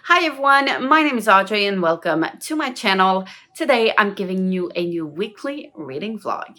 Hi everyone, my name is Audrey and welcome to my channel. Today I'm giving you a new weekly reading vlog.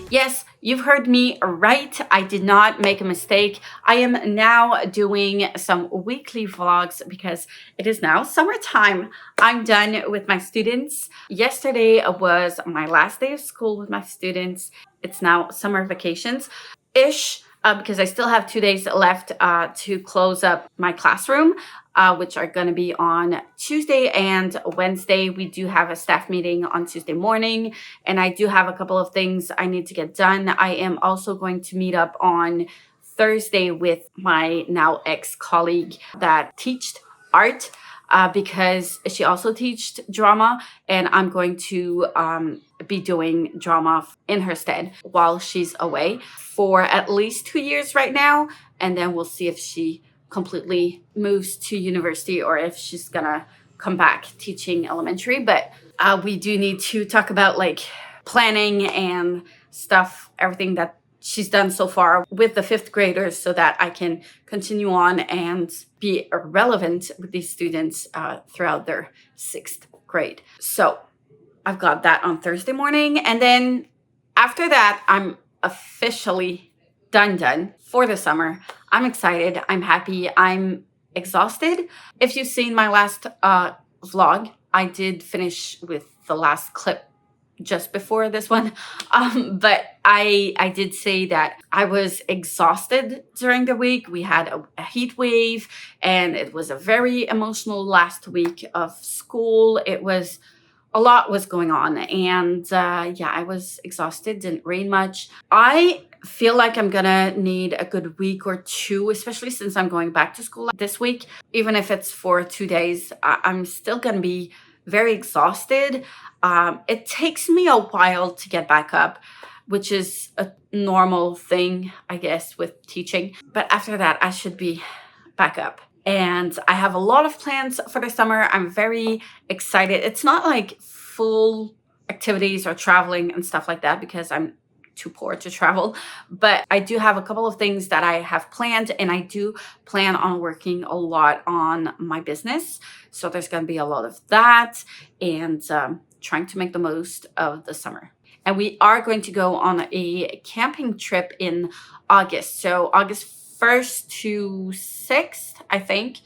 Yes, you've heard me right. I did not make a mistake. I am now doing some weekly vlogs because it is now summertime. I'm done with my students. Yesterday was my last day of school with my students. It's now summer vacations-ish. Because I still have 2 days left to close up my classroom, which are going to be on Tuesday and Wednesday. We do have a staff meeting on Tuesday morning, and I do have a couple of things I need to get done. I am also going to meet up on Thursday with my now ex-colleague that taught art. Because she also teaches drama, and I'm going to be doing drama in her stead while she's away for at least 2 years right now. And then we'll see if she completely moves to university or if she's gonna come back teaching elementary. But we do need to talk about like planning and stuff, everything that she's done so far with the 5th graders so that I can continue on and be relevant with these students throughout their 6th grade. So I've got that on Thursday morning. And then after that, I'm officially done for the summer. I'm excited. I'm happy. I'm exhausted. If you've seen my last vlog, I did finish with the last clip just before this one, but I did say that I was exhausted during the week. We had a heat wave, and it was a very emotional last week of school. A lot was going on, and yeah, I was exhausted. Didn't read much. I feel like I'm gonna need a good week or two, especially since I'm going back to school this week. Even if it's for 2 days, I'm still gonna be very exhausted. It takes me a while to get back up, which is a normal thing, I guess, with teaching. But after that, I should be back up. And I have a lot of plans for the summer. I'm very excited. It's not like full activities or traveling and stuff like that because I'm too poor to travel, but I do have a couple of things that I have planned, and I do plan on working a lot on my business. So there's going to be a lot of that, and trying to make the most of the summer. And we are going to go on a camping trip in August. So August 1st to 6th, I think,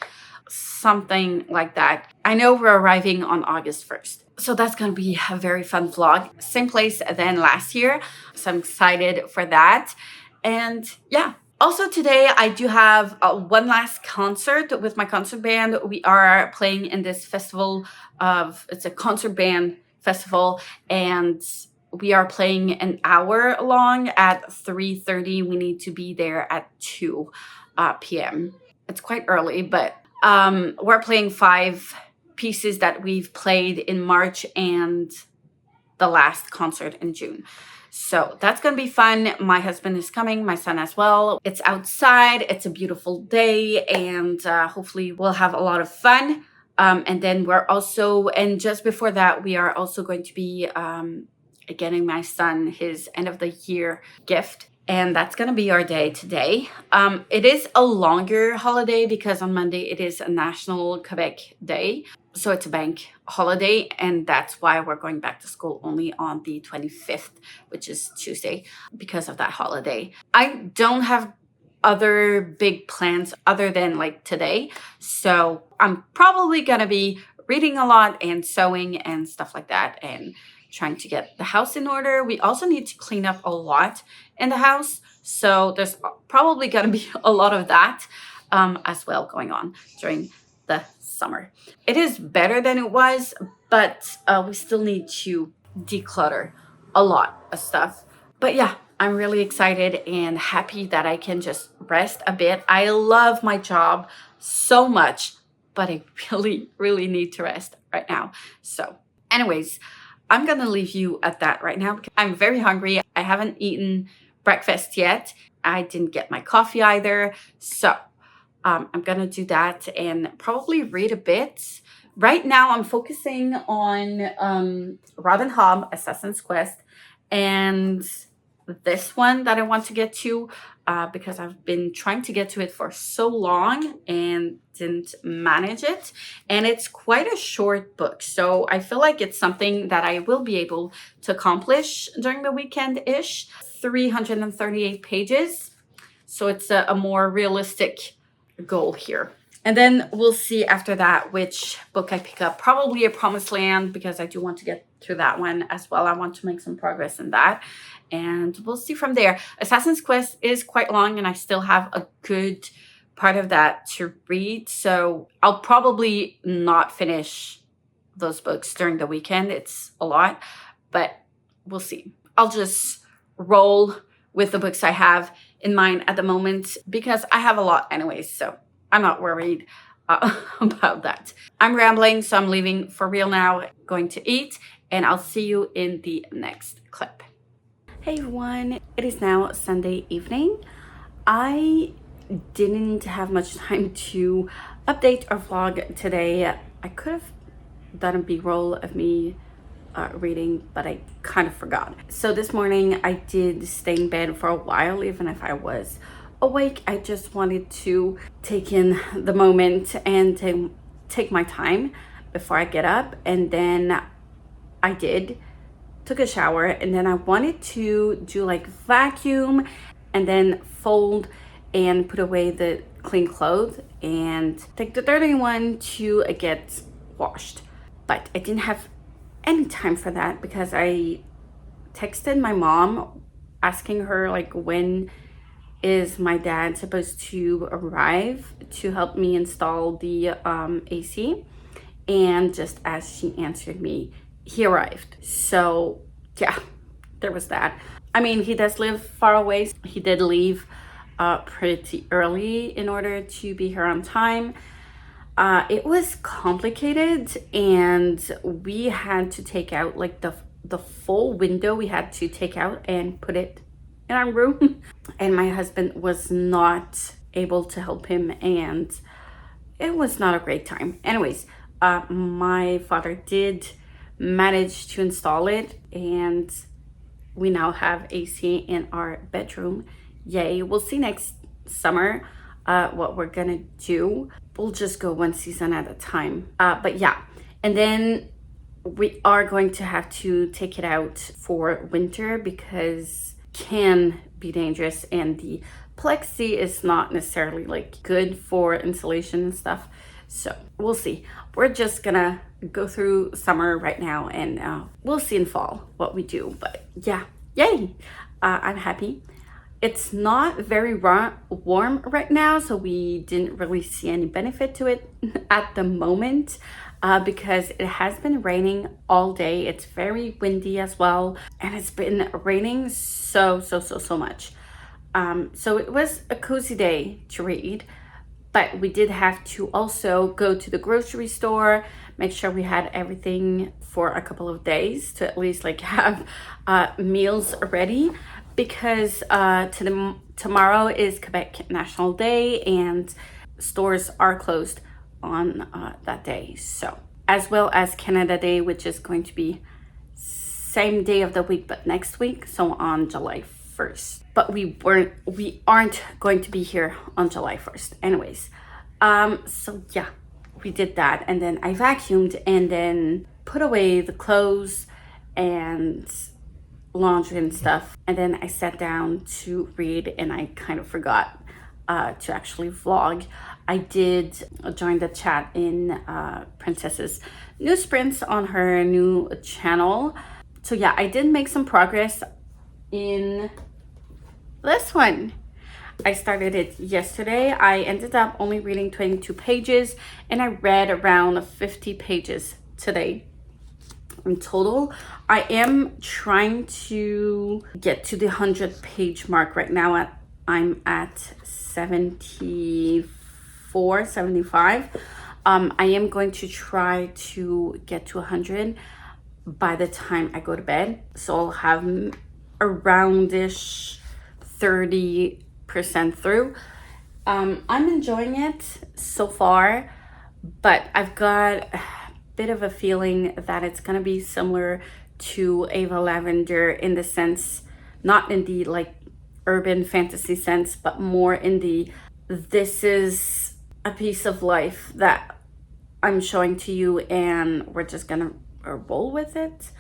something like that. I know we're arriving on August 1st. So that's going to be a very fun vlog. Same place than last year. So I'm excited for that. And yeah. Also today, I do have one last concert with my concert band. We are playing in this festival it's a concert band festival, and we are playing an hour long at 3:30. We need to be there at 2 p.m. It's quite early, but we're playing 5 pieces that we've played in March and the last concert in June. So that's going to be fun. My husband is coming, my son as well. It's outside, it's a beautiful day, and hopefully we'll have a lot of fun. And then and just before that, we are also going to be getting my son his end of the year gift. And that's going to be our day today. It is a longer holiday because on Monday it is a National Quebec Day. So it's a bank holiday, and that's why we're going back to school only on the 25th, which is Tuesday, because of that holiday. I don't have other big plans other than like today. So I'm probably going to be reading a lot and sewing and stuff like that, and trying to get the house in order. We also need to clean up a lot in the house. So there's probably going to be a lot of that as well going on during the summer. It is better than it was, but we still need to declutter a lot of stuff. But yeah, I'm really excited and happy that I can just rest a bit. I love my job so much, but I really, really need to rest right now. So anyways, I'm gonna leave you at that right now because I'm very hungry. I haven't eaten breakfast yet. I didn't get my coffee either. So I'm gonna do that and probably read a bit. Right now I'm focusing on Robin Hobb, Assassin's Quest, and this one that I want to get to because I've been trying to get to it for so long and didn't manage it. And it's quite a short book. So I feel like it's something that I will be able to accomplish during the weekend-ish. 338 pages. So it's a more realistic goal here. And then we'll see after that which book I pick up. Probably A Promised Land because I do want to get through that one as well. I want to make some progress in that. And we'll see from there. Assassin's Quest is quite long and I still have a good part of that to read. So I'll probably not finish those books during the weekend. It's a lot, but we'll see. I'll just roll with the books I have in mind at the moment because I have a lot anyways. So I'm not worried about that. I'm rambling, so I'm leaving for real now, going to eat, and I'll see you in the next clip. Hey everyone, it is now Sunday evening. I didn't have much time to update or vlog today. I could have done a b-roll of me reading, but I kind of forgot. So this morning I did stay in bed for a while, even if I was awake. I just wanted to take in the moment and take my time before I get up. And then I did, took a shower, and then I wanted to do like vacuum and then fold and put away the clean clothes and take the dirty one to get washed. But I didn't have any time for that because I texted my mom asking her like when is my dad supposed to arrive to help me install the AC, and just as she answered me, he arrived. So yeah, there was that. I mean, he does live far away. He did leave pretty early in order to be here on time. It was complicated and we had to take out like the full window. We had to take out and put it in our room, and my husband was not able to help him, and it was not a great time. Anyways, my father did manage to install it, and we now have AC in our bedroom. Yay. We'll see next summer what we're gonna do. We'll just go one season at a time. But yeah, and then we are going to have to take it out for winter because can be dangerous, and the plexi is not necessarily like good for insulation and stuff. So we'll see. We're just gonna go through summer right now, and we'll see in fall what we do. But yeah, yay. I'm happy. It's not very warm right now, so we didn't really see any benefit to it at the moment. Because it has been raining all day. It's very windy as well, and it's been raining so much. So it was a cozy day to read, but we did have to also go to the grocery store, make sure we had everything for a couple of days to at least like have meals ready, because tomorrow is Quebec National Day and stores are closed on that day. So as well as Canada Day, which is going to be same day of the week but next week, so on July 1st. But we aren't going to be here on July 1st anyways. So yeah, we did that, and then I vacuumed and then put away the clothes and laundry and stuff, and then I sat down to read, and I kind of forgot to actually vlog. I did join the chat in Princess's new sprints on her new channel. So yeah, I did make some progress in this one. I started it yesterday. I ended up only reading 22 pages and I read around 50 pages today, in total. I am trying to get to the 100-page mark right now. I'm at 74, 75. I am going to try to get to 100 by the time I go to bed. So I'll have aroundish 30% through. I'm enjoying it so far, but I've got a bit of a feeling that it's gonna be similar to Ava Lavender in the sense, not in the like urban fantasy sense, but more in the this is a piece of life that I'm showing to you and we're just gonna roll with it.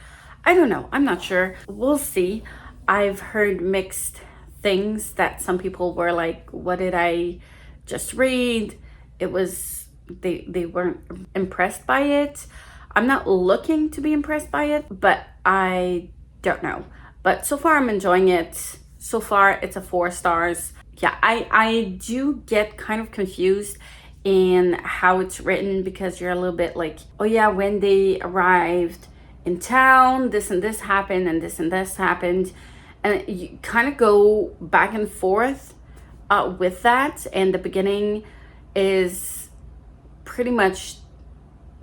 I don't know, I'm not sure, we'll see. I've heard mixed things, that some people were like, what did I just read? It was, they weren't impressed by it. I'm not looking to be impressed by it, but I don't know. But so far I'm enjoying it. So far it's a 4 stars. Yeah, I do get kind of confused in how it's written, because you're a little bit like, oh yeah, when they arrived in town, this and this happened and this happened. And you kind of go back and forth with that. And the beginning is pretty much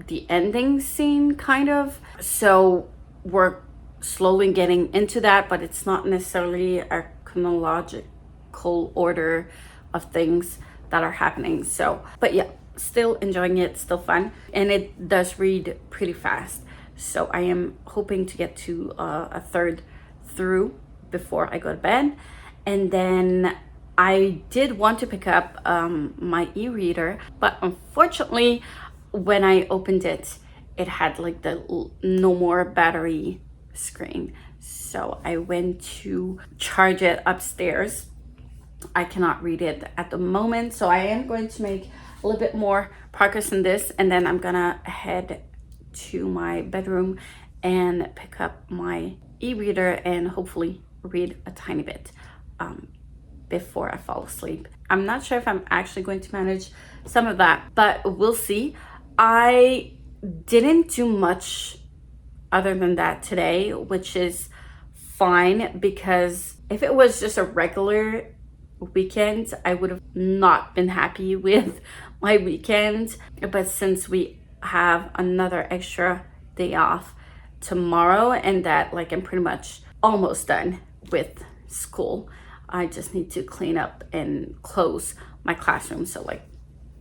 the ending scene, kind of. So we're slowly getting into that, but it's not necessarily a chronological order of things that are happening. So, but yeah, still enjoying it, still fun. And it does read pretty fast. So I am hoping to get to a third through before I go to bed. And then I did want to pick up my e-reader, but unfortunately when I opened it, it had like the no more battery screen. So I went to charge it upstairs. I cannot read it at the moment, so I am going to make a little bit more progress in this, and then I'm gonna head to my bedroom and pick up my e-reader and hopefully read a tiny bit before I fall asleep. I'm not sure if I'm actually going to manage some of that, but we'll see. I didn't do much other than that today, which is fine, because if it was just a regular weekend, I would have not been happy with my weekend. But since we have another extra day off tomorrow, and that like I'm pretty much almost done with school, I just need to clean up and close my classroom, so like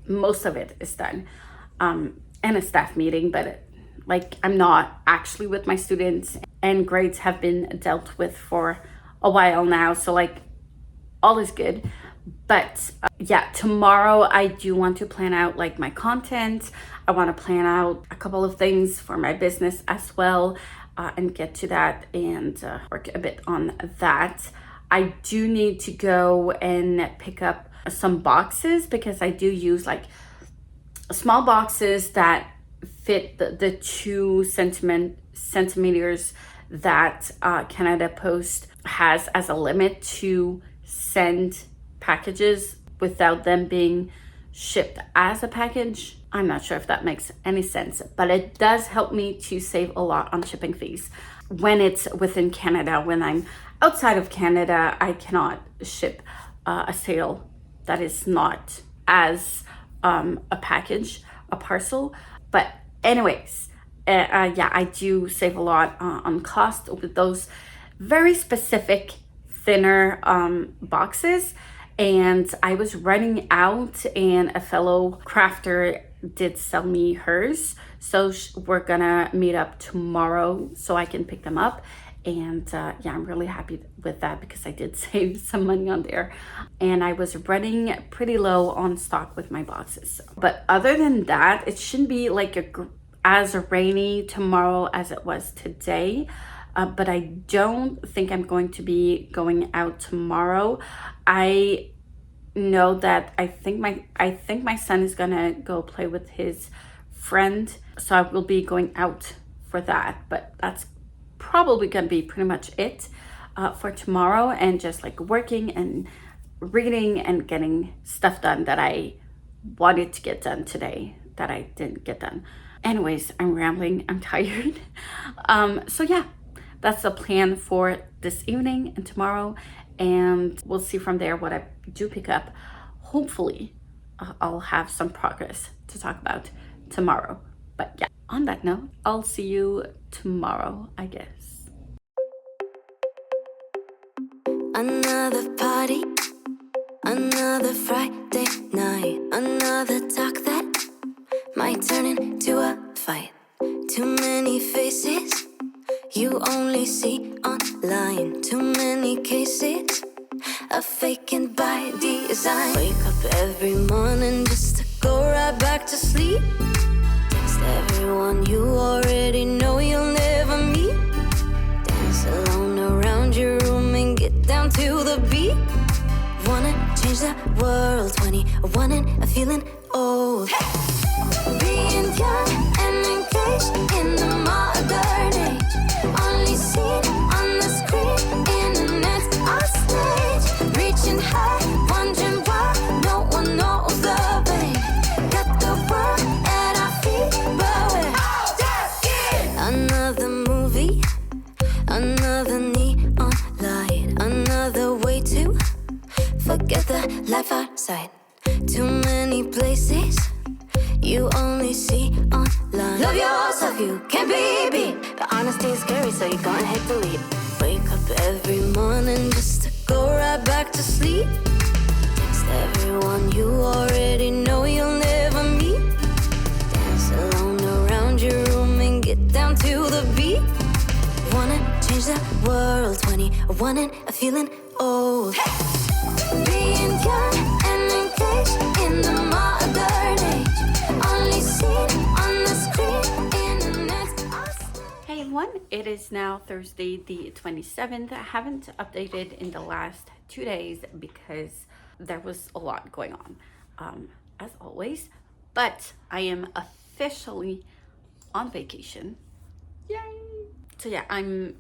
most of it is done, and a staff meeting, but like I'm not actually with my students, and grades have been dealt with for a while now, so like all is good. But yeah, tomorrow I do want to plan out like my content. I want to plan out a couple of things for my business as well, and get to that and work a bit on that. I do need to go and pick up some boxes, because I do use like small boxes that fit the 2 centimeters that Canada Post has as a limit to send packages without them being shipped as a package. I'm not sure if that makes any sense, but it does help me to save a lot on shipping fees when it's within Canada. When I'm outside of Canada, I cannot ship a sale that is not as a package, a parcel. But anyways, yeah, I do save a lot on cost with those very specific thinner boxes. And I was running out, and a fellow crafter did sell me hers, so we're gonna meet up tomorrow so I can pick them up. And yeah, I'm really happy with that, because I did save some money on there, and I was running pretty low on stock with my boxes. But other than that, it shouldn't be like as rainy tomorrow as it was today. But I don't think I'm going to be going out tomorrow. I know that I think my son is gonna go play with his friend, so I will be going out for that. But that's probably gonna be pretty much it for tomorrow, and just like working and reading and getting stuff done that I wanted to get done today that I didn't get done. Anyways, I'm rambling, I'm tired. So yeah, that's the plan for this evening and tomorrow, and we'll see from there what I do pick up. Hopefully, I'll have some progress to talk about tomorrow. But yeah, on that note, I'll see you tomorrow, I guess. Another party, another Friday night, another talk that might turn into a fight. Too many faces you only see online. Too many cases of faking by design. Wake up every morning just to go right back to sleep. Text everyone you already know you'll never meet. Dance alone around your room and get down to the beat. Wanna change the world, 21 and feeling old. Being young and engaged in the modern age. Only seen on the screen, internet's our stage. Reaching high, wondering why no one knows the way. Got the world at our feet, but we're all just kids. Another movie, another neon light, another way to forget the life outside. Too many places you only see online. Love yourself, you can't be beat. The honesty is scary, so you're gonna hate to lead. Wake up every morning just to go right back to sleep. Text everyone you already know you'll never meet. Dance alone around your room and get down to the beat. Wanna change the world, 21 and feeling old. Being young and engaged in the modern age. Only seen on the screen, internet's awesome. Hey everyone, it is now Thursday the 27th. I haven't updated in the last 2 days because there was a lot going on, as always. But I am officially on vacation. Yay! So yeah, I'm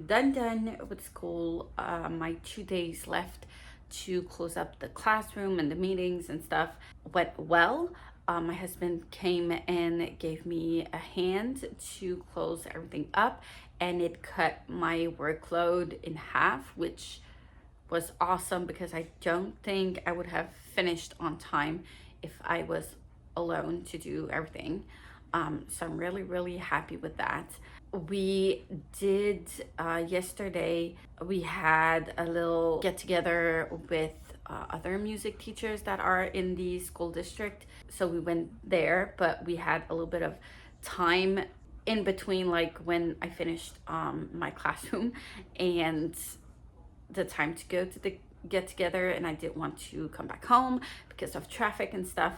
done with school. My 2 days left to close up the classroom and the meetings and stuff went well. My husband came and gave me a hand to close everything up, and it cut my workload in half, which was awesome because I don't think I would have finished on time if I was alone to do everything. So I'm really happy with that. We did yesterday, we had a little get together with other music teachers that are in the school district. So we went there, but we had a little bit of time in between, like when I finished my classroom and the time to go to the get together, and I didn't want to come back home because of traffic and stuff.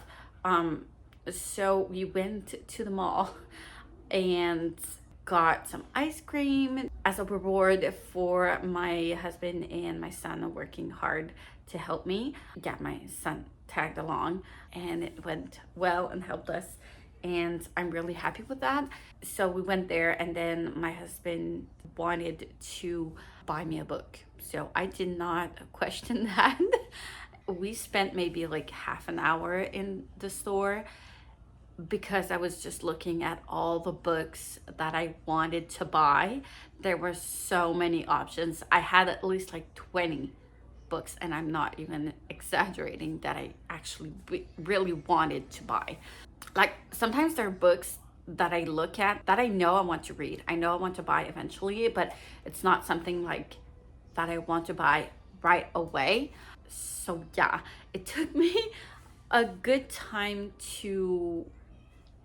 So we went to the mall and got some ice cream as a reward for my husband and my son working hard to help me. Yeah, my son tagged along and it went well and helped us, and I'm really happy with that. So we went there, and then my husband wanted to buy me a book, so I did not question that. We spent maybe like half an hour in the store because I was just looking at all the books that I wanted to buy. There were so many options. I had at least like 20 books, and I'm not even exaggerating, that I actually really wanted to buy. Like sometimes there are books that I look at that I know I want to read. I know I want to buy eventually, but it's not something like that I want to buy right away. So yeah, it took me a good time to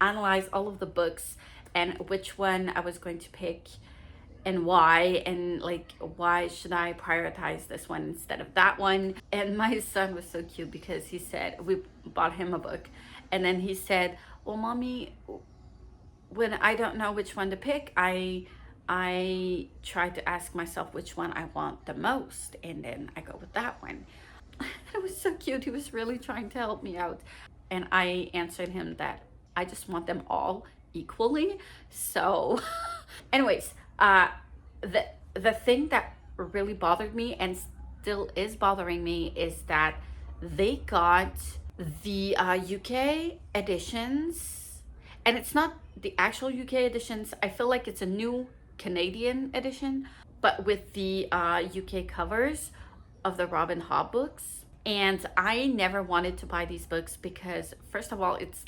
analyze all of the books and which one I was going to pick and why, and like why should I prioritize this one instead of that one. And my son was so cute because he said, we bought him a book, and then he said, well mommy, when I don't know which one to pick, I try to ask myself which one I want the most, and then I go with that one. It was so cute. He was really trying to help me out, and I answered him that I just want them all equally. So anyways, the thing that really bothered me and still is bothering me is that they got the UK editions And it's not the actual UK editions. I feel like it's a new Canadian edition, but with the UK covers of the Robin Hobb books. And I never wanted to buy these books because, first of all, it's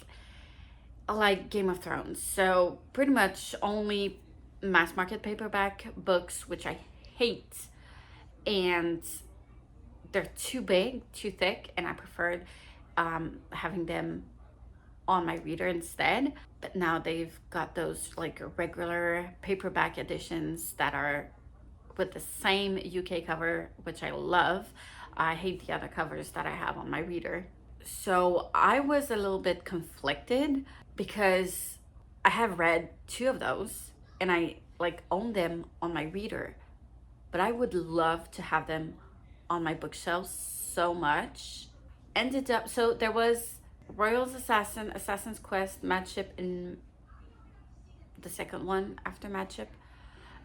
like Game of Thrones. So pretty much only mass market paperback books, which I hate. And they're too big, too thick, and I preferred having them on my reader instead. But now they've got those like regular paperback editions that are with the same UK cover, which I love. I hate the other covers that I have on my reader. So I was a little bit conflicted because I have read 2 of those and I like own them on my reader, but I would love to have them on my bookshelf so much. Ended up, so there was Royals Assassin, Assassin's Quest, Matship, and the second one after Matship.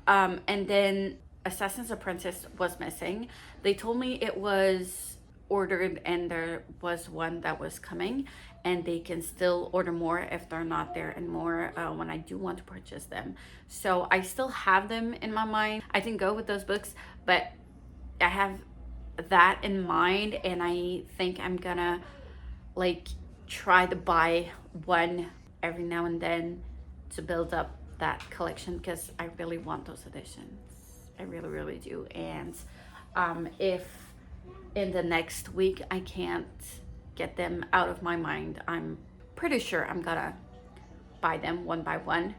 And then Assassin's Apprentice was missing. They told me it was ordered and there was one that was coming, and they can still order more if they're not there anymore when I do want to purchase them. So I still have them in my mind. I didn't go with those books, but I have that in mind, and I think I'm gonna like try to buy one every now and then to build up that collection because I really want those editions. I really, really do. And if in the next week I can't get them out of my mind, I'm pretty sure I'm gonna buy them one by one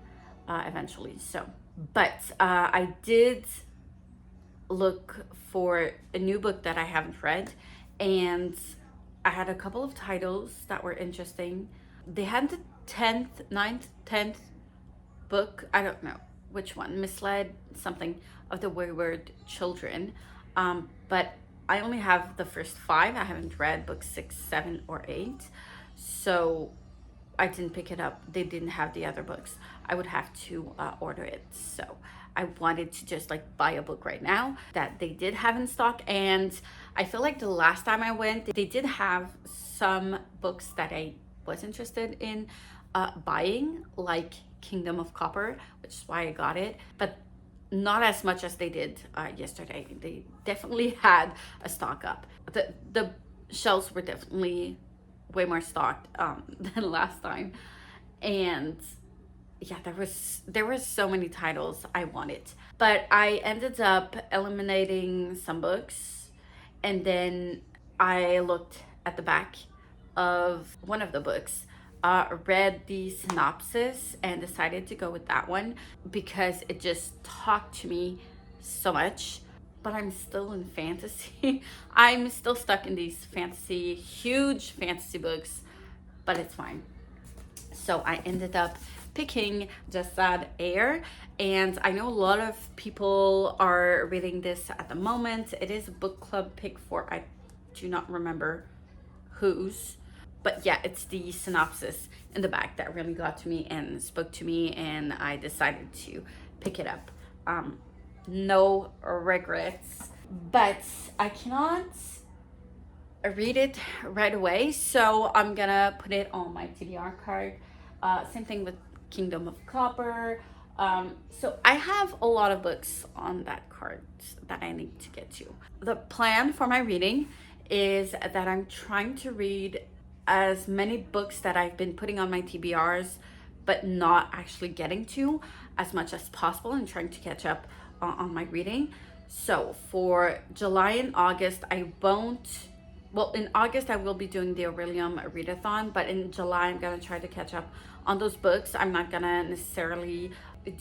eventually. So, but I did look for a new book that I haven't read, and I had a couple of titles that were interesting. They had the 10th book, I don't know which one, Misled something of the Wayward Children, but I only have the first 5. I haven't read books 6, 7, or 8, so I didn't pick it up. They didn't have the other books. I would have to order it. So I wanted to just like buy a book right now that they did have in stock. And I feel like the last time I went, they did have some books that I was interested in buying, like Kingdom of Copper, which is why I got it, but not as much as they did yesterday. They definitely had a stock up. The shelves were definitely way more stocked than last time, and yeah, there were so many titles I wanted, but I ended up eliminating some books, and then I looked at the back of one of the books, read the synopsis, and decided to go with that one because it just talked to me so much. But I'm still in fantasy. I'm still stuck in these huge fantasy books, but it's fine. So I ended up picking Just Sad Air, and I know a lot of people are reading this at the moment. It is a book club pick for, I do not remember whose, but yeah, it's the synopsis in the back that really got to me and spoke to me, and I decided to pick it up. No regrets, but I cannot read it right away, so I'm gonna put it on my TBR card. Same thing with Kingdom of Copper. So I have a lot of books on that card that I need to get to. The plan for my reading is that I'm trying to read as many books that I've been putting on my TBRs but not actually getting to as much as possible, and trying to catch up on my reading. So for July and August, I won't, well, in August I will be doing the Aurelium readathon, but in July I'm gonna try to catch up on those books. I'm not gonna necessarily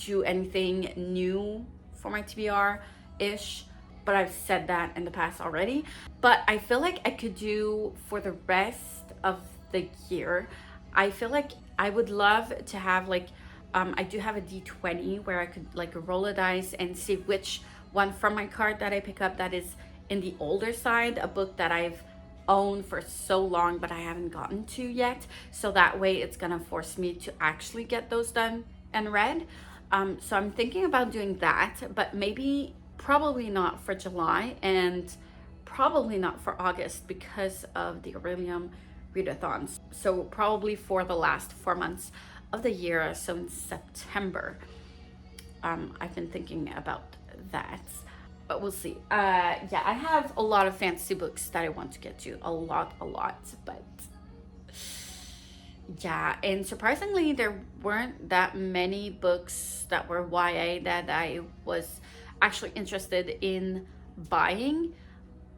do anything new for my TBR-ish, but I've said that in the past already. But I feel like I could do for the rest of the year, I feel like I would love to have like, I do have a D20 where I could like roll a dice and see which one from my card that I pick up that is in the older side, a book that I've owned for so long but I haven't gotten to yet. So that way it's gonna force me to actually get those done and read. So I'm thinking about doing that, but maybe probably not for July and probably not for August because of the Aurelium readathons. So probably for the last 4 months of the year, so in September. I've been thinking about that, but we'll see. Yeah, I have a lot of fantasy books that I want to get to, a lot, but yeah, and surprisingly, there weren't that many books that were YA that I was actually interested in buying.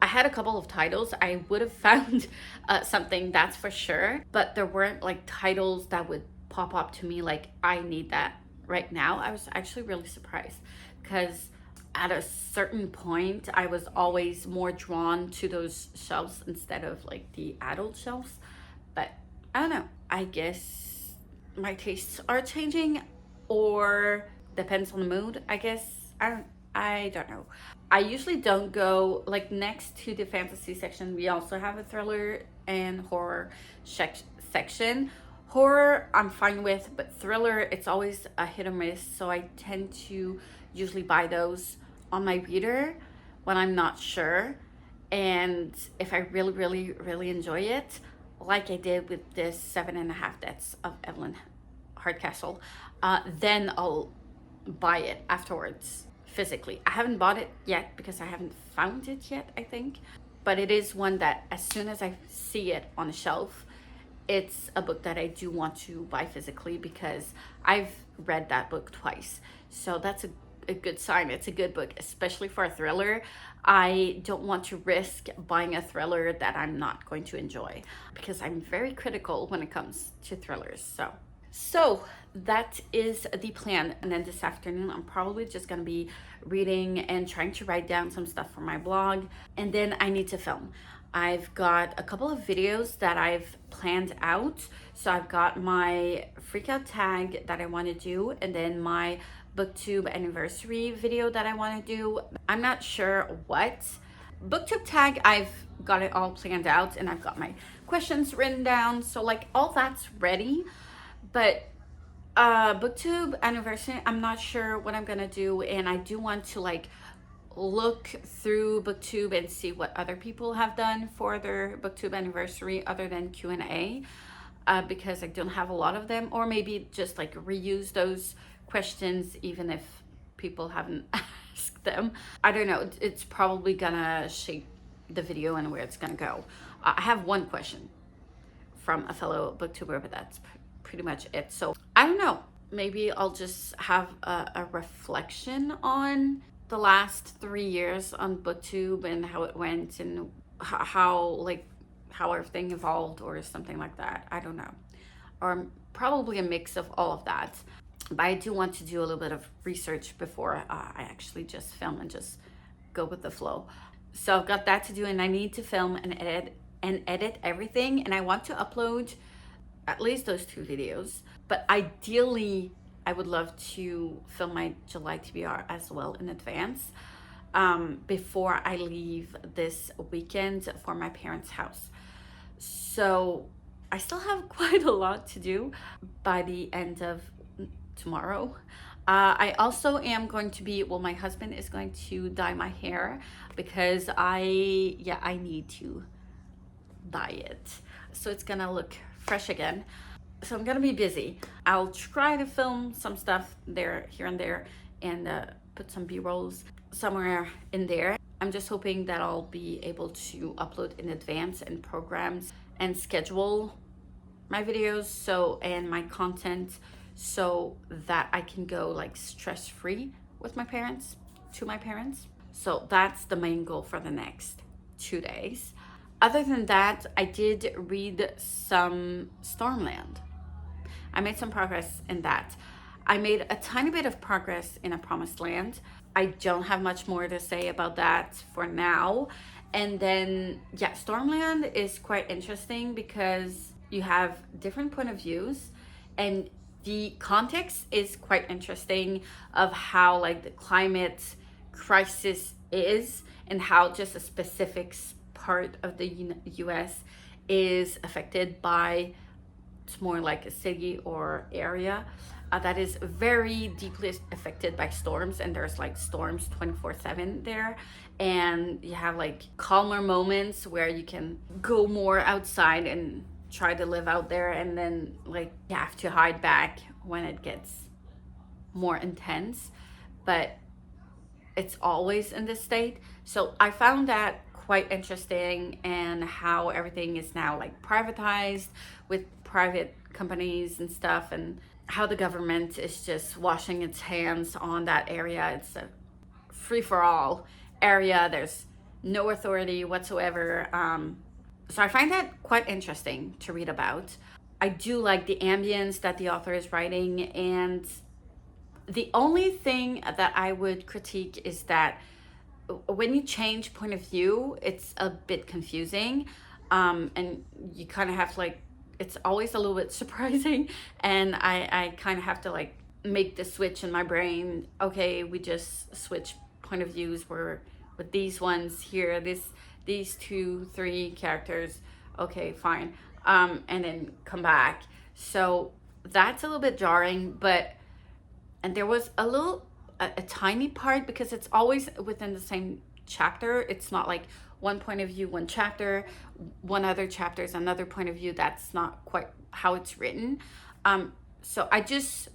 I had a couple of titles. I would have found something, that's for sure, but there weren't like titles that would pop up to me like, I need that right now. I was actually really surprised because at a certain point, I was always more drawn to those shelves instead of like the adult shelves. But I don't know. I guess my tastes are changing, or depends on the mood, I guess. I don't know. I usually don't go like next to the fantasy section. We also have a thriller and horror section. Horror I'm fine with, but thriller, it's always a hit or miss. So I tend to usually buy those on my reader when I'm not sure. And if I really enjoy it, like I did with this 7.5 Deaths of Evelyn Hardcastle, then I'll buy it afterwards physically. I haven't bought it yet because I haven't found it yet, I think. But it is one that as soon as I see it on a shelf, it's a book that I do want to buy physically because I've read that book twice. So that's a good sign. It's a good book, especially for a thriller. I don't want to risk buying a thriller that I'm not going to enjoy because I'm very critical when it comes to thrillers. So that is the plan. And then this afternoon, I'm probably just going to be reading and trying to write down some stuff for my blog. And then I need to film. I've got a couple of videos that I've planned out. So I've got my freakout tag that I want to do, and then my booktube anniversary video that I want to do. I'm not sure what. Booktube tag, I've got it all planned out, and I've got my questions written down. So like all that's ready. But booktube anniversary, I'm not sure what I'm gonna do, and I do want to like look through booktube and see what other people have done for their booktube anniversary other than Q&A, because I don't have a lot of them, or maybe just like reuse those questions even if people haven't asked them. I don't know, it's probably gonna shape the video and where it's gonna go. I have one question from a fellow booktuber, but that's pretty much it. So I don't know, maybe I'll just have a reflection on the last 3 years on booktube and how it went and how everything evolved or something like that. I don't know, or probably a mix of all of that. But I do want to do a little bit of research before I actually just film and just go with the flow. So I've got that to do, and I need to film and edit everything, and I want to upload at least those 2 videos. But ideally, I would love to film my July TBR as well in advance, before I leave this weekend for my parents' house. So I still have quite a lot to do by the end of tomorrow. I also am going to be, well, my husband is going to dye my hair because I need to dye it. So it's gonna look fresh again. So I'm gonna be busy. I'll try to film some stuff there, here and there, and put some B-rolls somewhere in there. I'm just hoping that I'll be able to upload in advance and programs and schedule my videos and my content so that I can go like stress-free with my parents, to my parents. So that's the main goal for the next 2 days. Other than that, I did read some Stormland. I made some progress in that. I made a tiny bit of progress in A Promised Land. I don't have much more to say about that for now. And then, yeah, Stormland is quite interesting because you have different point of views, and the context is quite interesting of how like the climate crisis is and how just a specific part of the US is affected by, it's more like a city or area that is very deeply affected by storms, and there's like storms 24/7 there, and you have like calmer moments where you can go more outside and try to live out there, and then like you have to hide back when it gets more intense, but it's always in this state. So I found that quite interesting, and how everything is now like privatized with private companies and stuff, and how the government is just washing its hands on that area. It's a free-for-all area. There's no authority whatsoever. So I find that quite interesting to read about. I do like the ambience that the author is writing, and the only thing that I would critique is that when you change point of view, it's a bit confusing, and you kind of have to like, it's always a little bit surprising, and I kind of have to like make the switch in my brain. Okay, we just switch point of views. We're with these ones here, these 2-3 characters. Okay, fine, and then come back. So that's a little bit jarring, but. And there was a tiny part, because it's always within the same chapter. It's not like one point of view, one chapter, one other chapter is another point of view. That's not quite how it's written. So I just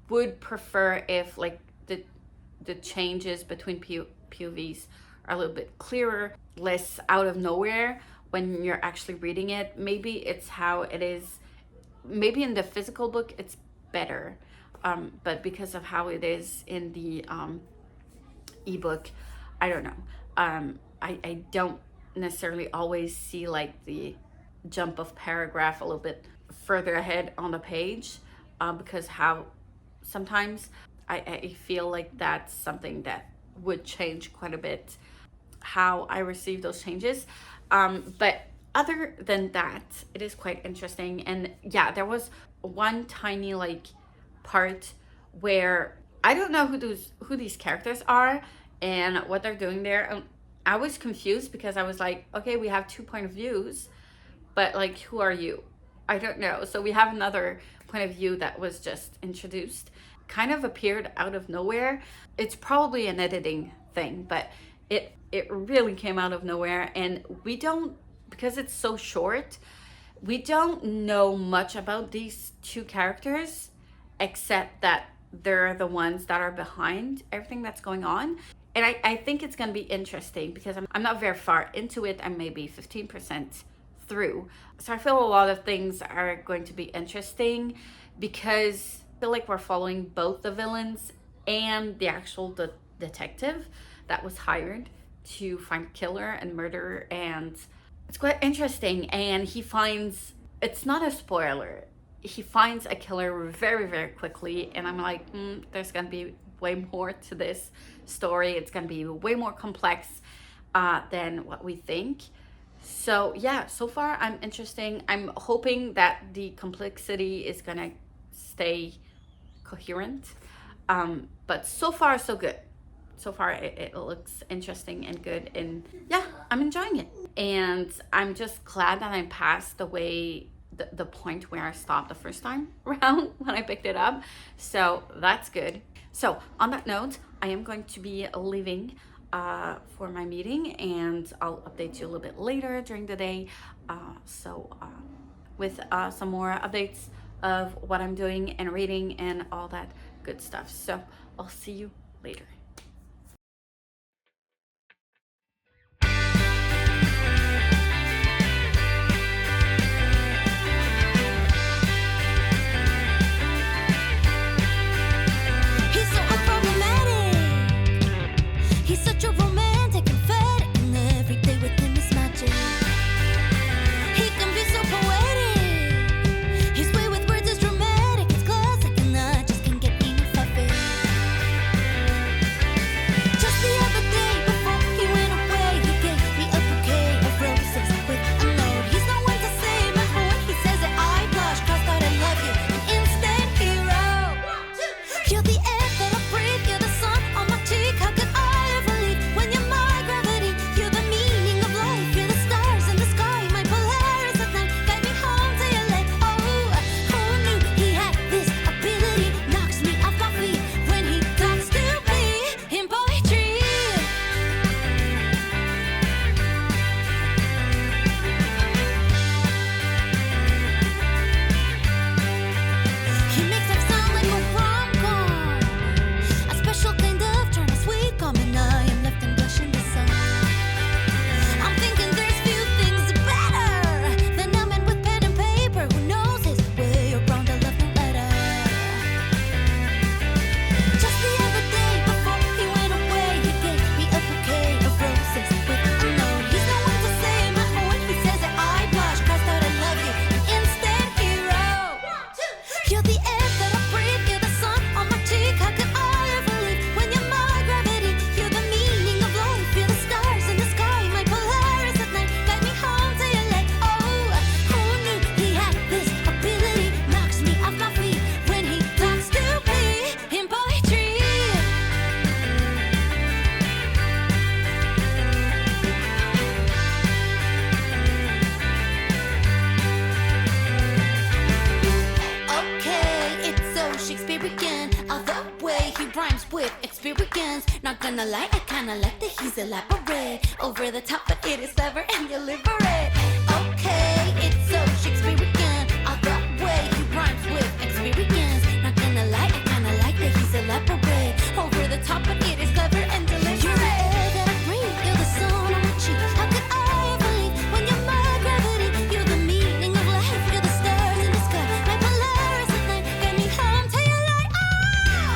would prefer if like the changes between POVs are a little bit clearer, less out of nowhere when you're actually reading it. Maybe it's how it is. Maybe in the physical book it's better. But because of how it is in the ebook, I don't know. I don't necessarily always see like the jump of paragraph a little bit further ahead on the page, because how sometimes I feel like that's something that would change quite a bit how I receive those changes. But other than that, it is quite interesting. And yeah, there was one tiny like part where I don't know who these characters are and what they're doing there. I was confused because I was like, okay, we have 2 point of views, but like, who are you? I don't know. So we have another point of view that was just introduced, kind of appeared out of nowhere. It's probably an editing thing, but it really came out of nowhere. And we don't, because it's so short, we don't know much about these 2 characters, except that they're the ones that are behind everything that's going on. And I think it's going to be interesting because I'm not very far into it. I'm maybe 15% through. So I feel a lot of things are going to be interesting because I feel like we're following both the villains and the actual detective that was hired to find killer and murderer. And it's quite interesting. And he finds, it's not a spoiler, he finds a killer very, very quickly. And I'm like, there's going to be way more to this story. It's going to be way more complex than what we think. So yeah, so far I'm interesting. I'm hoping that the complexity is going to stay coherent. But so far, so good. So far, it looks interesting and good. And yeah, I'm enjoying it. And I'm just glad that I passed the point where I stopped the first time around when I picked it up. So that's good. So on that note, I am going to be leaving for my meeting, and I'll update you a little bit later during the day. With some more updates of what I'm doing and reading and all that good stuff. So I'll see you later. experience. Not gonna lie, I kinda like that he's elaborate. Over the top, but it is clever and deliberate. Okay, it's so Shakespearean. All the way he rhymes with experience. Not gonna lie, I kinda like that he's elaborate. Over the top, but it is clever and deliberate. You're the air that I breathe, you're the sun on my cheek. How could I ever leave when you're my gravity? You're the meaning of life, you're the stars in the sky. My Polaris at night, get me home to your light. Oh,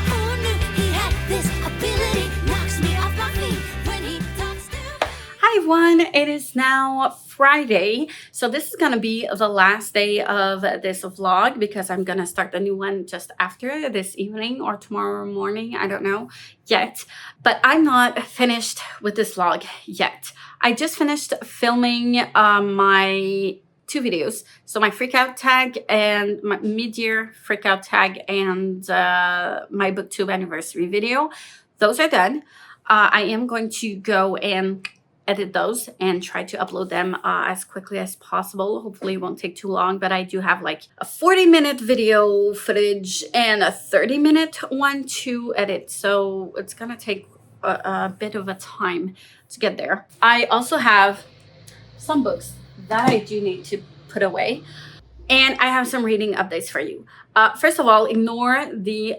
who knew he had this ability? Knocks me off my feet when he talks to me. Hi everyone, it is now Friday, so this is gonna be the last day of this vlog because I'm gonna start the new one just after this evening or tomorrow morning. I don't know yet, but I'm not finished with this vlog yet. I just finished filming my 2 videos, so my freakout tag and my mid-year freakout tag and my booktube anniversary video. Those are done. I am going to go and edit those and try to upload them as quickly as possible. Hopefully it won't take too long, but I do have like a 40-minute video footage and a 30-minute one to edit, so it's gonna take a bit of a time to get there. I also have some books that I do need to put away, and I have some reading updates for you. First of all, ignore the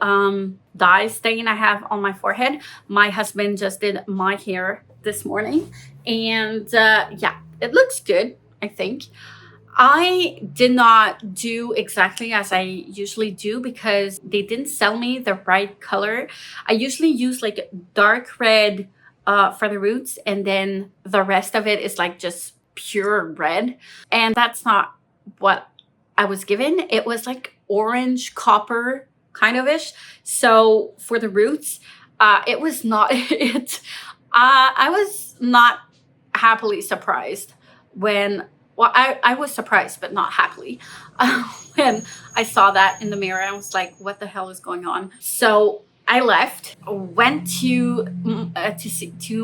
dye stain I have on my forehead. My husband just did my hair this morning, and yeah, it looks good, I think. I did not do exactly as I usually do because they didn't sell me the right color. I usually use like dark red for the roots, and then the rest of it is like just pure red, and that's not what I was given. It was like orange copper kind of ish. So for the roots, it was not it. I was not happily surprised when, well, I was surprised, but not happily, when I saw that in the mirror. I was like, what the hell is going on? So I left, went to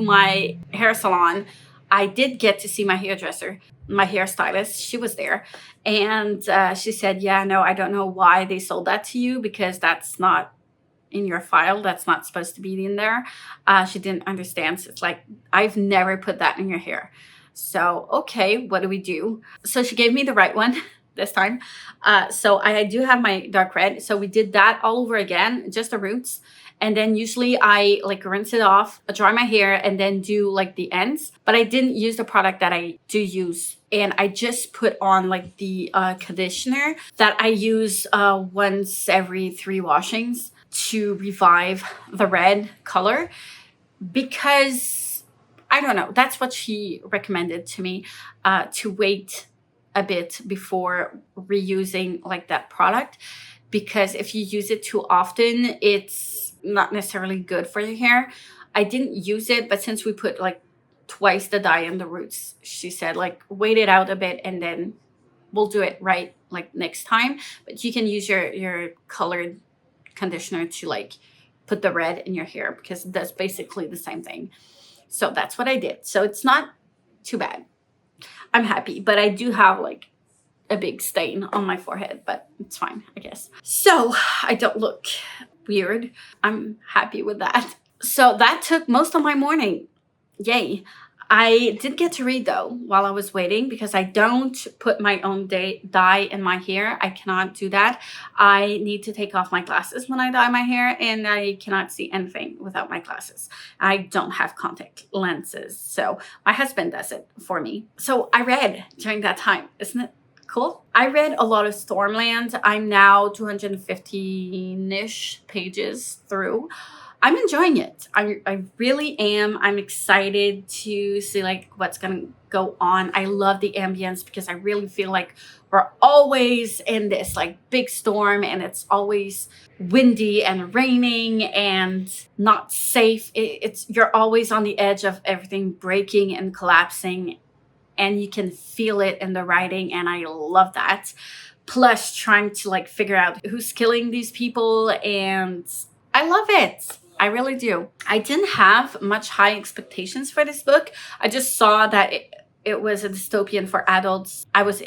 my hair salon. I did get to see my hairdresser, my hairstylist. She was there, and she said, yeah, no, I don't know why they sold that to you because that's not in your file. That's not supposed to be in there. She didn't understand. So it's like, I've never put that in your hair. So, okay, what do we do? So she gave me the right one this time. So I do have my dark red. So we did that all over again, just the roots. And then usually I like rinse it off, dry my hair, and then do like the ends. But I didn't use the product that I do use. And I just put on like the conditioner that I use once every 3 washings to revive the red color, because I don't know, that's what she recommended to me, to wait a bit before reusing like that product, because if you use it too often, it's not necessarily good for your hair. I didn't use it, but since we put like twice the dye in the roots, she said like wait it out a bit and then we'll do it right like next time. But you can use your colored conditioner to like put the red in your hair because it does basically the same thing. So that's what I did. So it's not too bad. I'm happy, but I do have like a big stain on my forehead, but it's fine, I guess. So I don't look weird. I'm happy with that. So that took most of my morning. Yay. I did get to read though while I was waiting because I don't put my own dye in my hair. I cannot do that. I need to take off my glasses when I dye my hair, and I cannot see anything without my glasses. I don't have contact lenses, so my husband does it for me. So I read during that time. Isn't it cool? I read a lot of Stormland. I'm now 250-ish pages through. I'm enjoying it. I really am. I'm excited to see like what's gonna go on. I love the ambience because I really feel like we're always in this like big storm, and it's always windy and raining and not safe. You're always on the edge of everything breaking and collapsing, and you can feel it in the writing, and I love that. Plus trying to like figure out who's killing these people, and I love it. I really do. I didn't have much high expectations for this book. I just saw that it was a dystopian for adults. I was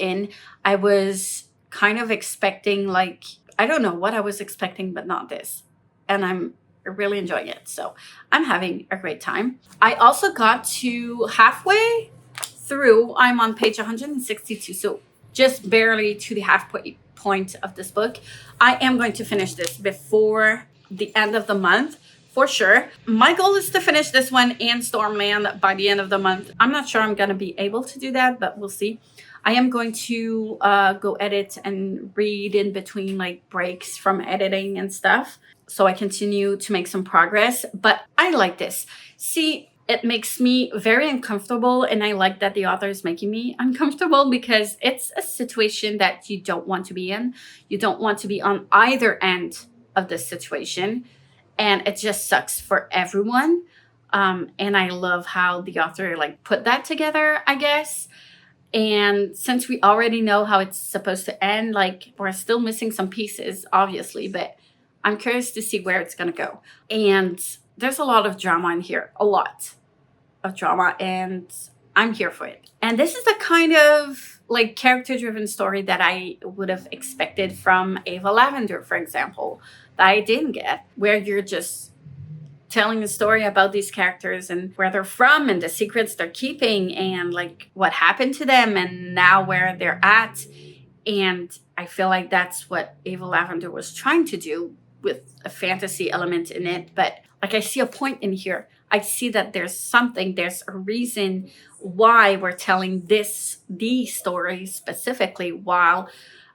kind of expecting like, I don't know what I was expecting, but not this. And I'm really enjoying it. So I'm having a great time. I also got to halfway through. I'm on page 162, so just barely to the halfway point of this book. I am going to finish this before the end of the month for sure. My goal is to finish this one and Stormland by the end of the month. I'm not sure I'm going to be able to do that, but we'll see. I am going to go edit and read in between like breaks from editing and stuff, so I continue to make some progress. But I like this. See, it makes me very uncomfortable, and I like that the author is making me uncomfortable because it's a situation that you don't want to be in. You don't want to be on either end of this situation, and it just sucks for everyone. And I love how the author like put that together, I guess. And since we already know how it's supposed to end, like we're still missing some pieces, obviously, but I'm curious to see where it's going to go. And there's a lot of drama in here, a lot of drama, and I'm here for it. And this is the kind of like character-driven story that I would have expected from Ava Lavender, for example, that I didn't get, where you're just telling a story about these characters and where they're from and the secrets they're keeping and like what happened to them and now where they're at. And I feel like that's what Ava Lavender was trying to do with a fantasy element in it. But like I see a point in here. I see that there's a reason why we're telling these stories specifically, while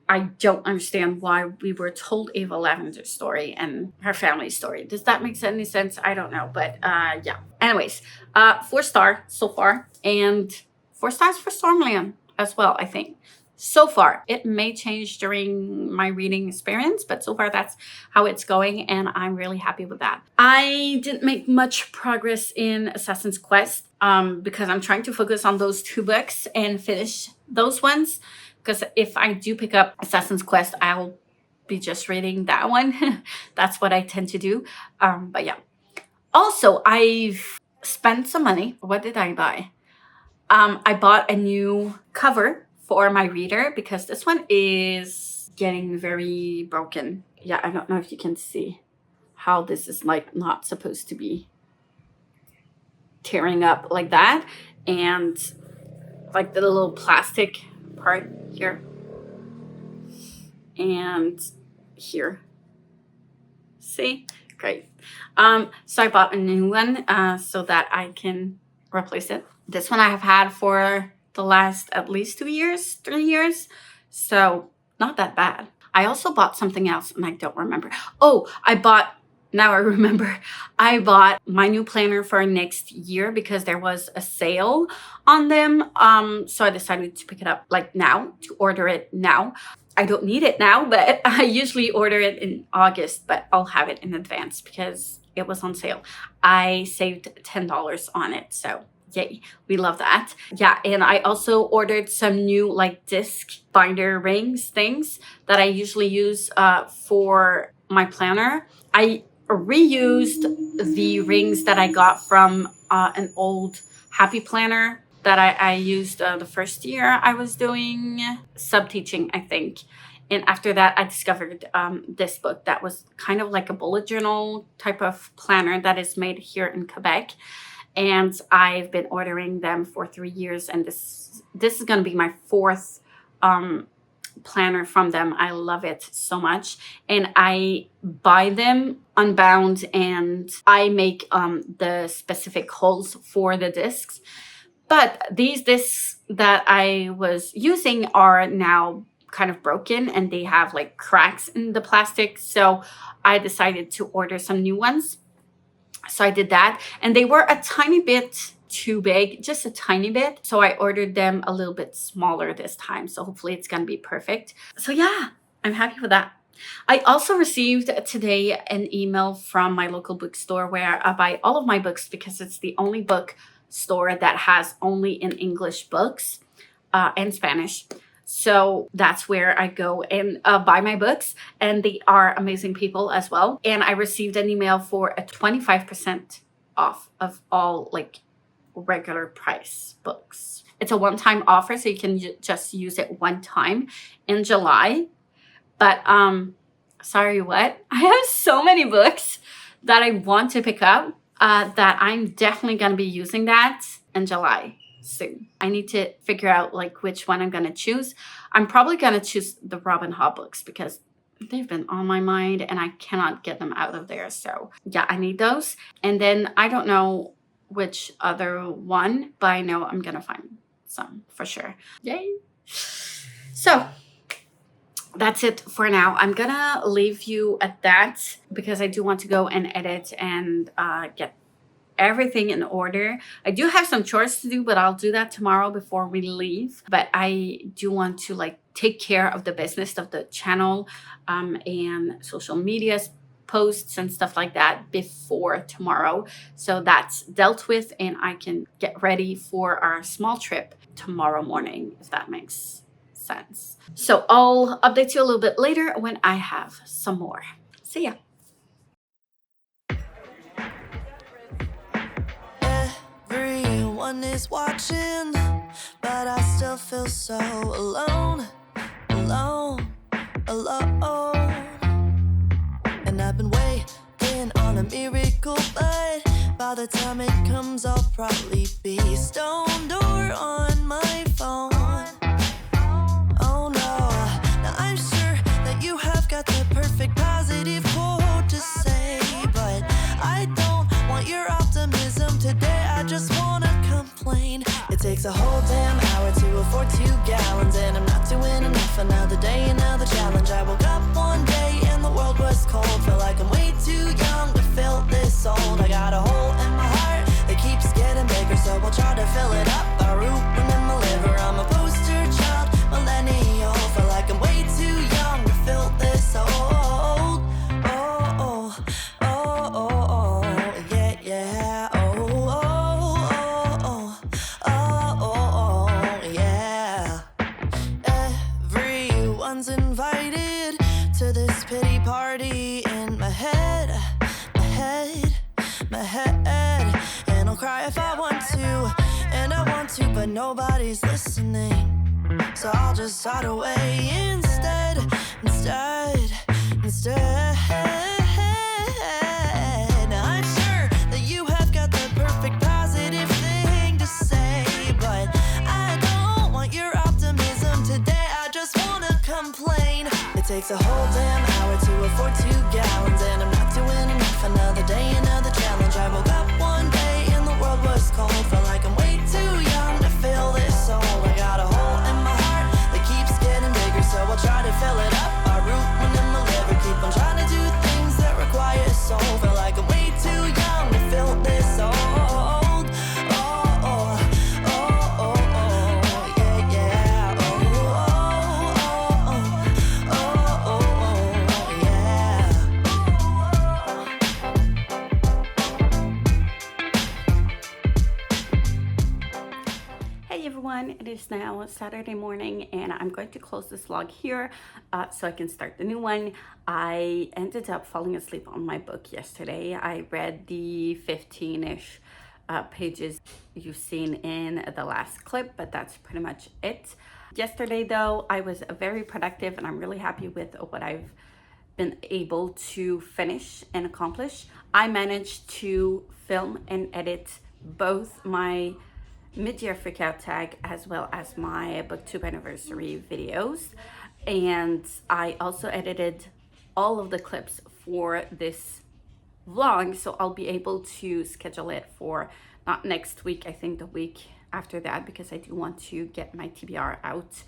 I don't understand why we were told Ava Lavender's story and her family story. Does that make any sense? I don't know, but yeah. Anyways, 4 stars so far, and 4 stars for Stormland as well, I think. So far, it may change during my reading experience, but so far that's how it's going, and I'm really happy with that. I didn't make much progress in Assassin's Quest because I'm trying to focus on those 2 books and finish those ones. Because if I do pick up Assassin's Quest, I'll be just reading that one. That's what I tend to do. But yeah. Also, I've spent some money. What did I buy? I bought a new cover for my reader because this one is getting very broken. Yeah, I don't know if you can see how this is like not supposed to be tearing up like that. And like the little plastic part here and here. See? Great. So I bought a new one so that I can replace it. This one I have had for the last at least 3 years. So not that bad. I also bought something else and I don't remember. Oh, now I remember. I bought my new planner for next year because there was a sale on them. So I decided to pick it up like now, to order it now. I don't need it now, but I usually order it in August, but I'll have it in advance because it was on sale. I saved $10 on it, so yay, we love that. Yeah, and I also ordered some new like disc binder rings things that I usually use for my planner. I reused the rings that I got from an old Happy Planner that I used the first year I was doing sub-teaching, I think. And after that, I discovered this book that was kind of like a bullet journal type of planner that is made here in Quebec. And I've been ordering them for 3 years. And this is going to be my 4th planner from them. I love it so much. And I buy them unbound and I make the specific holes for the discs. But these discs that I was using are now kind of broken and they have like cracks in the plastic. So I decided to order some new ones. So I did that, and they were a tiny bit too big, just a tiny bit. So I ordered them a little bit smaller this time. So hopefully it's going to be perfect. So yeah, I'm happy with that. I also received today an email from my local bookstore where I buy all of my books because it's the only bookstore that has only in English books and Spanish. So that's where I go and buy my books, and they are amazing people as well. And I received an email for a 25% off of all like regular price books. It's a one-time offer, so you can just use it one time in July. But sorry, what? I have so many books that I want to pick up, that I'm definitely going to be using that in July soon. I need to figure out like which one I'm going to choose. I'm probably going to choose the Robin Hobb books because they've been on my mind and I cannot get them out of there. So yeah, I need those. And then I don't know which other one, but I know I'm going to find some for sure. Yay. So that's it for now. I'm gonna leave you at that because I do want to go and edit and get everything in order. I do have some chores to do, but I'll do that tomorrow before we leave. But I do want to like take care of the business of the channel and social media posts and stuff like that before tomorrow. So that's dealt with and I can get ready for our small trip tomorrow morning, if that makes sense. So I'll update you a little bit later when I have some more. See ya. Everyone is watching, but I still feel so alone, alone, alone. And I've been waiting on a miracle, but by the time it comes, I'll probably be stoned or on my phone. Oh no, now I'm sure that you have got the perfect positive quote to say, but I don't want your optimism today. I just wanna complain. It takes a whole damn hour to afford 2 gallons, and I'm not doing enough. Another day, another challenge. I woke up one day and the world was cold. Feel like I'm way too young to feel this old. I got a hole in my heart that keeps getting bigger, so I'll try to fill it up by rooting in my liver. I'm a poster child, millennial. Feel like I'm way too young to feel this old. Oh, oh, oh, oh, oh, yeah, yeah. Oh, oh, oh, oh, oh, oh, yeah. Everyone's invited to this pity party in my head, my head, my head. And I'll cry if I want to, and I want to, but nobody's listening. So I'll just hide away instead. Now I'm sure that you have got the perfect positive thing to say, but I don't want your optimism today. I just wanna complain. It takes a whole damn hour to afford 2 gallons, and I'm not doing enough. Another day, another challenge. I woke up one day and the world was cold. Felt like I'm way too young to feel this old. I got a hole in my heart that keeps getting bigger, so I'll try to fill it up by rooting in my liver. Keep on trying to do things that require soul. Feel like I'm way too young to feel this old. Oh, oh, oh, oh, oh, yeah, yeah. Oh, oh, oh, oh, oh, oh, yeah. Hey everyone, it is now Saturday morning and I'm going to close this vlog here so I can start the new one. I ended up falling asleep on my book yesterday. I read the 15-ish pages you've seen in the last clip, but that's pretty much it. Yesterday though, I was very productive and I'm really happy with what I've been able to finish and accomplish. I managed to film and edit both my mid-year freakout tag as well as my booktube anniversary videos, and I also edited all of the clips for this vlog, so I'll be able to schedule it for not next week, I think the week after that, because I do want to get my TBR out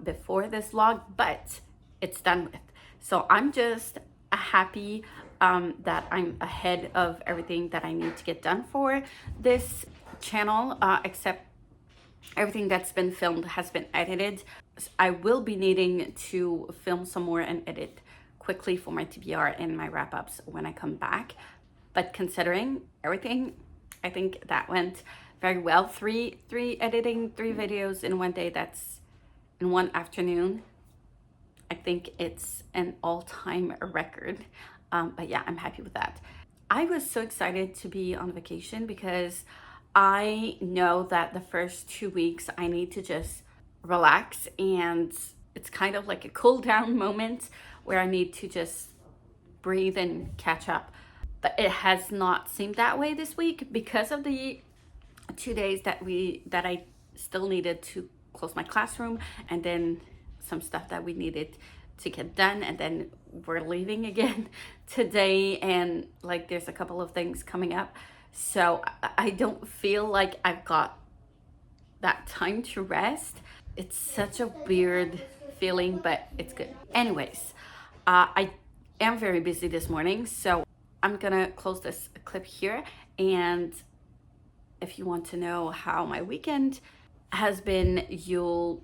before this vlog, but it's done with. So I'm just happy that I'm ahead of everything that I need to get done for this channel, except everything that's been filmed has been edited. I will be needing to film some more and edit quickly for my TBR and my wrap-ups when I come back, but considering everything, I think that went very well. Editing 3 videos in one day, that's in one afternoon. I think it's an all-time record, but yeah, I'm happy with that. I was so excited to be on vacation because I know that the first 2 weeks I need to just relax, and it's kind of like a cool down moment where I need to just breathe and catch up. but it has not seemed that way this week because of the 2 days that I still needed to close my classroom, and then some stuff that we needed to get done, and then we're leaving again today, and like there's a couple of things coming up, so I don't feel like I've got that time to rest. It's such a weird feeling, but it's good. Anyways, I am very busy this morning, so I'm gonna close this clip here, and if you want to know how my weekend has been, you'll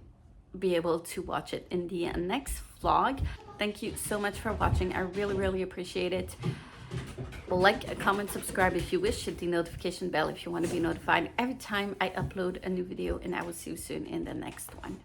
be able to watch it in the next vlog. Thank you so much for watching. I really appreciate it. Like, comment, subscribe if you wish. Hit the notification bell if you want to be notified every time I upload a new video, and I will see you soon in the next one.